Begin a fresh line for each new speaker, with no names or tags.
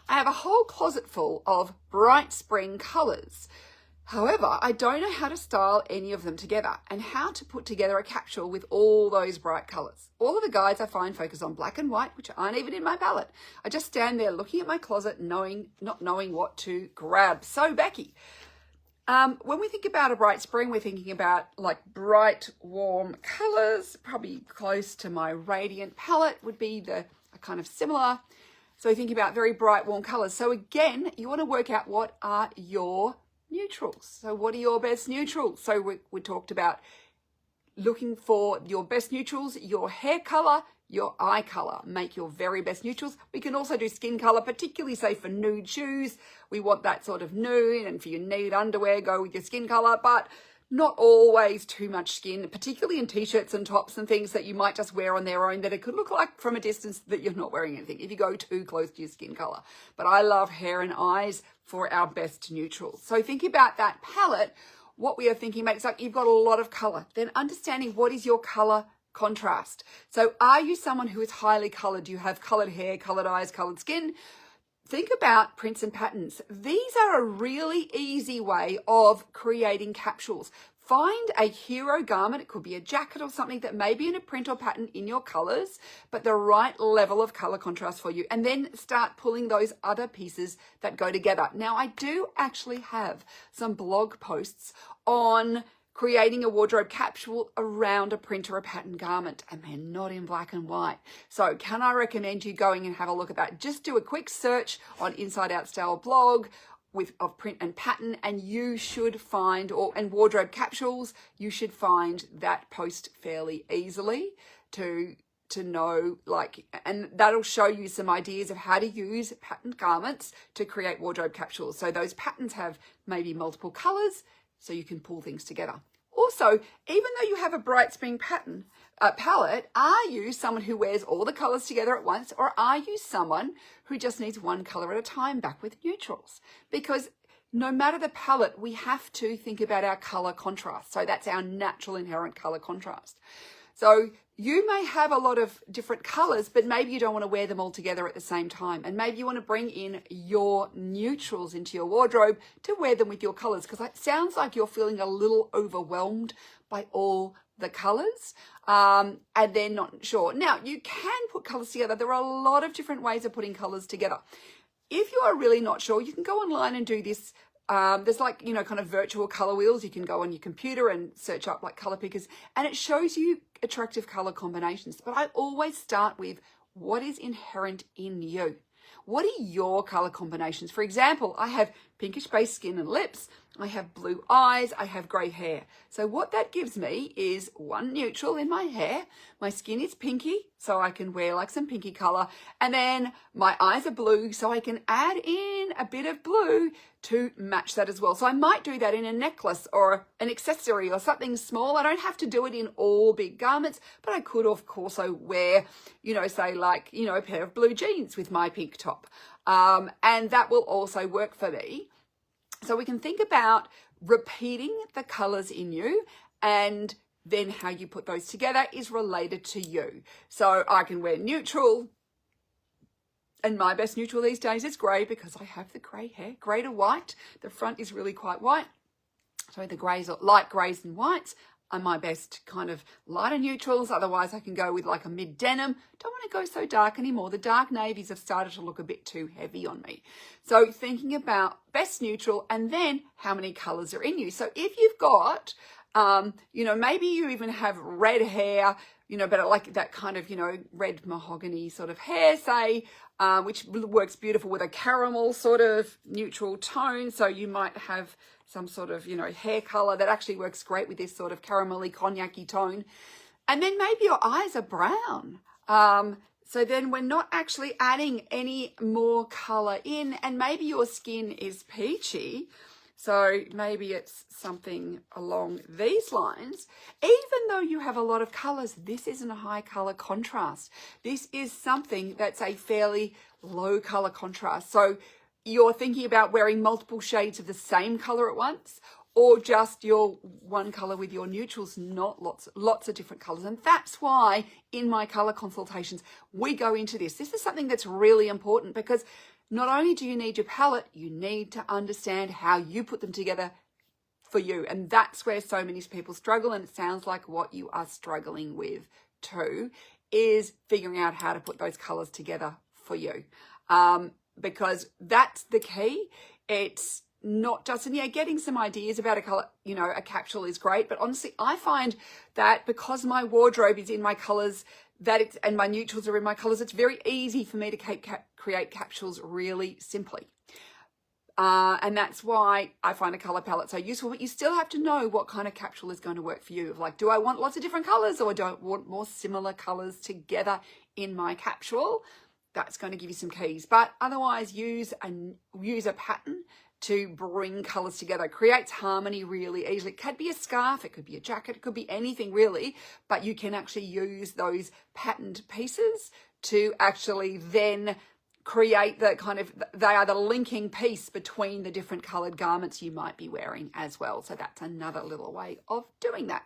I have a whole closet full of bright spring colors. However, I don't know how to style any of them together and how to put together a capsule with all those bright colors. All of the guides I find focus on black and white, which aren't even in my palette. I just stand there looking at my closet, not knowing what to grab. So Becky, when we think about a bright spring, we're thinking about like bright, warm colors, probably close to my Radiant palette would be the kind of similar. So think about very bright, warm colors. So again, you want to work out what are your neutrals. So what are your best neutrals? So we talked about looking for your best neutrals, your hair color, your eye color. Make your very best neutrals. We can also do skin color, particularly say for nude shoes. We want that sort of nude, and for your nude underwear, go with your skin color, but not always too much skin, particularly in t-shirts and tops and things that you might just wear on their own that it could look like from a distance that you're not wearing anything if you go too close to your skin color. But I love hair and eyes for our best neutrals. So think about that palette. What we are thinking about, it's like you've got a lot of color. Then understanding what is your color contrast. So are you someone who is highly colored? Do you have colored hair, colored eyes, colored skin? Think about prints and patterns. These are a really easy way of creating capsules. Find a hero garment. It could be a jacket or something that may be in a print or pattern in your colors, but the right level of color contrast for you. And then start pulling those other pieces that go together. Now, I do actually have some blog posts on creating a wardrobe capsule around a print or a pattern garment, and they're not in black and white. So can I recommend you going and have a look at that? Just do a quick search on Inside Out Style blog of print and pattern, and you should find, and wardrobe capsules, you should find that post fairly easily to know, like, and that'll show you some ideas of how to use patterned garments to create wardrobe capsules. So those patterns have maybe multiple colors, so you can pull things together. Also, even though you have a bright spring pattern palette, are you someone who wears all the colors together at once, or are you someone who just needs one color at a time back with neutrals? Because no matter the palette, we have to think about our color contrast. So that's our natural inherent color contrast. So you may have a lot of different colors, but maybe you don't want to wear them all together at the same time. And maybe you want to bring in your neutrals into your wardrobe to wear them with your colors, because it sounds like you're feeling a little overwhelmed by all the colors, and they're not sure. Now, you can put colors together. There are a lot of different ways of putting colors together. If you are really not sure, you can go online and do this. There's like, kind of virtual color wheels. You can go on your computer and search up like color pickers, and it shows you attractive color combinations. But I always start with what is inherent in you. What are your color combinations? For example, I have pinkish base skin and lips. I have blue eyes. I have gray hair. So what that gives me is one neutral in my hair. My skin is pinky, so I can wear like some pinky color. And then my eyes are blue, so I can add in a bit of blue to match that as well. So I might do that in a necklace or an accessory or something small. I don't have to do it in all big garments, but I could of course also wear, say like, a pair of blue jeans with my pink top. And that will also work for me. So we can think about repeating the colors in you, and then how you put those together is related to you. So I can wear neutral, and my best neutral these days is grey because I have the grey hair, grey to white. The front is really quite white. So the greys, light greys and whites are my best kind of lighter neutrals. Otherwise I can go with like a mid denim. Don't want to go so dark anymore. The dark navies have started to look a bit too heavy on me. So thinking about best neutral, and then how many colors are in you. So if you've got, maybe you even have red hair, but I like that kind of, red mahogany sort of hair, say, which works beautiful with a caramel sort of neutral tone. So you might have some sort of, hair color that actually works great with this sort of caramelly, cognac-y tone. And then maybe your eyes are brown. So then we're not actually adding any more color in, and maybe your skin is peachy. So maybe it's something along these lines. Even though you have a lot of colors, this isn't a high color contrast. This is something that's a fairly low color contrast. So you're thinking about wearing multiple shades of the same color at once, or just your one color with your neutrals, not lots of different colors. And that's why in my color consultations, we go into this. This is something that's really important, because not only do you need your palette, you need to understand how you put them together for you. And that's where so many people struggle. And it sounds like what you are struggling with too, is figuring out how to put those colors together for you. Because that's the key. It's not just, and yeah, getting some ideas about a color, you know, a capsule is great. But honestly, I find that because my wardrobe is in my colors, and my neutrals are in my colors, it's very easy for me to create capsules really simply. And that's why I find a color palette so useful, but you still have to know what kind of capsule is going to work for you. Like, do I want lots of different colors, or do I want more similar colors together in my capsule? That's going to give you some keys. But otherwise, use a pattern to bring colors together. It creates harmony really easily. It could be a scarf, it could be a jacket, it could be anything really, but you can actually use those patterned pieces to actually then create the kind of, they are the linking piece between the different colored garments you might be wearing as well. So that's another little way of doing that.